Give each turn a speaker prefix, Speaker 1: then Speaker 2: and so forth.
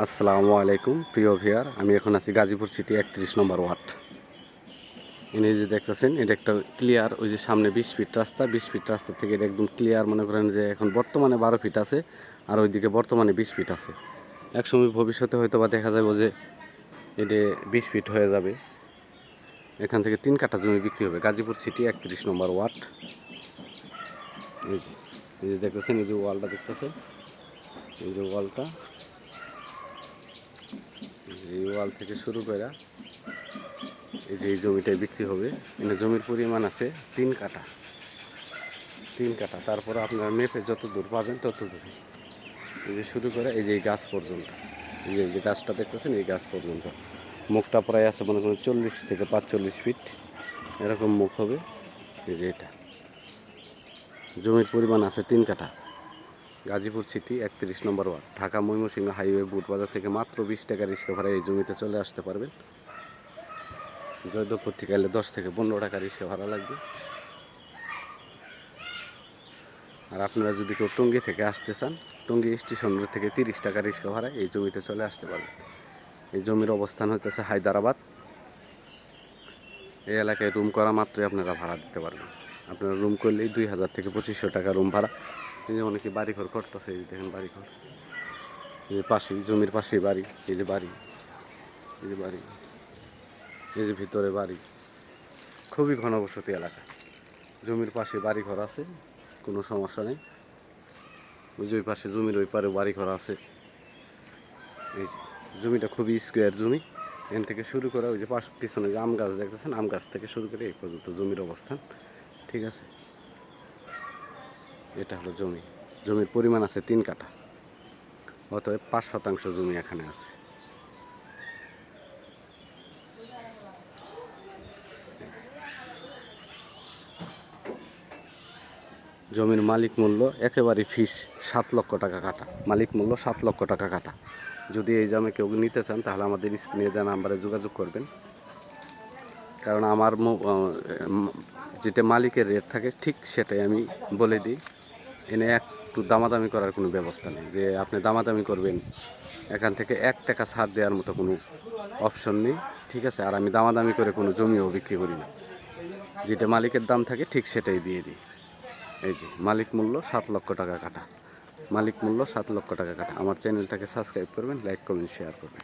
Speaker 1: আসসালামু আলাইকুম প্রিয় ভিউয়ার, আমি এখন আছি গাজীপুর সিটি 31 নম্বর ওয়ার্ড। এনে যে দেখতেছেন এটা একটা ক্লিয়ার, ওই যে সামনে 20 ফিট রাস্তা, 20 ফিট রাস্তা থেকে এটা একদম ক্লিয়ার। মনে করেন যে এখন বর্তমানে 12 ফিট আছে, আর ওইদিকে বর্তমানে 20 ফিট আছে। একসময় ভবিষ্যতে হয়তো বা দেখা যাবে যে এটা 20 ফিট হয়ে যাবে। এখান থেকে 3 কাঠা জমি বিক্রি হবে, গাজীপুর সিটি 31 নম্বর ওয়ার্ড। এই যে দেখতেছেন, এই যে ওয়ালটা দেখতেছেন, এই যে ওয়ালটা, এই ওয়াল থেকে শুরু করে এই যে এই জমিটাই বিক্রি হবে। এখানে জমির পরিমাণ আছে 3 কাঠা, 3 কাঠা। তারপর আপনার মেপে যত দূর পাবেন তত দূর, এই যে শুরু করে এই যে এই গাছ পর্যন্ত, এই যে গাছটা দেখতেছেন, এই গাছ পর্যন্ত মুখটা প্রায় আছে মনে করেন 40 থেকে 45 ফিট এরকম মুখ হবে। এই যে এটা জমির পরিমাণ আছে 3 কাঠা, গাজীপুর সিটি 31 নম্বর ওয়ার্ড, ঢাকা ময়মনসিংহ হাইওয়ে বুটবাজার থেকে মাত্র 20 টাকা রিক্সা ভাড়ায় এই জমিতে চলে আসতে পারবেন। জয়দেবপুর থেকে এলে 10 থেকে 15 টাকা রিক্সা ভাড়া লাগবে। আর আপনারা যদি কেউ টঙ্গী থেকে আসতে চান, টঙ্গী স্টেশন রোড থেকে 30 টাকা রিক্সা ভাড়ায় এই জমিতে চলে আসতে পারবেন। এই জমির অবস্থান হইতেছে হায়দ্রাবাদ। এই এলাকায় রুম করা মাত্রই আপনারা ভাড়া দিতে পারবেন। আপনারা রুম করলেই 2000 থেকে 2500 টাকা রুম ভাড়া। এই যে অনেকে বাড়িঘর করতেছে, এই দেখেন বাড়িঘর, এই যে পাশেই জমির পাশেই বাড়ি, এই যে বাড়ি, এই যে বাড়ি, এই যে ভিতরে বাড়ি, খুবই ঘনবসতি এলাকা। জমির পাশে বাড়িঘর আছে, কোনো সমস্যা নেই। ওই যে ওই পাশে জমির ওই পারে বাড়িঘর আছে। এই যে জমিটা খুবই স্কোয়ার জমি। এখান থেকে শুরু করে ওই যে পিছনে যে আম গাছ দেখতেছেন, আম গাছ থেকে শুরু করে এই পর্যন্ত জমির অবস্থান, ঠিক আছে। এটা হলো জমি, জমির পরিমাণ আছে 3 কাঠা, অতএব 5% জমি এখানে আছে। জমির মালিক মূল্য একেবারে ফিস 7 লক্ষ টাকা কাটা, মালিক মূল্য 7 লক্ষ টাকা কাটা। যদি এই জমি কেউ নিতে চান তাহলে আমাদের স্ক্রিনে দেওয়া নাম্বারে যোগাযোগ করবেন। কারণ আমার যেটা মালিকের রেট থাকে ঠিক সেটাই আমি বলে দিই। এনে একটু দামাদামি করার কোনো ব্যবস্থা নেই, যে আপনি দামাদামি করবেন এখান থেকে 1 টাকা ছাড় দেওয়ার মতো কোনো অপশন নেই, ঠিক আছে। আর আমি দামাদামি করে কোনো জমিও বিক্রি করি না, যেটা মালিকের দাম থাকে ঠিক সেটাই দিয়ে দিই। এই যে মালিক মূল্য 7 লক্ষ টাকা কাটা, মালিক মূল্য 7 লক্ষ টাকা কাটা। আমার চ্যানেলটাকে সাবস্ক্রাইব করবেন, লাইক করবেন, শেয়ার করবেন।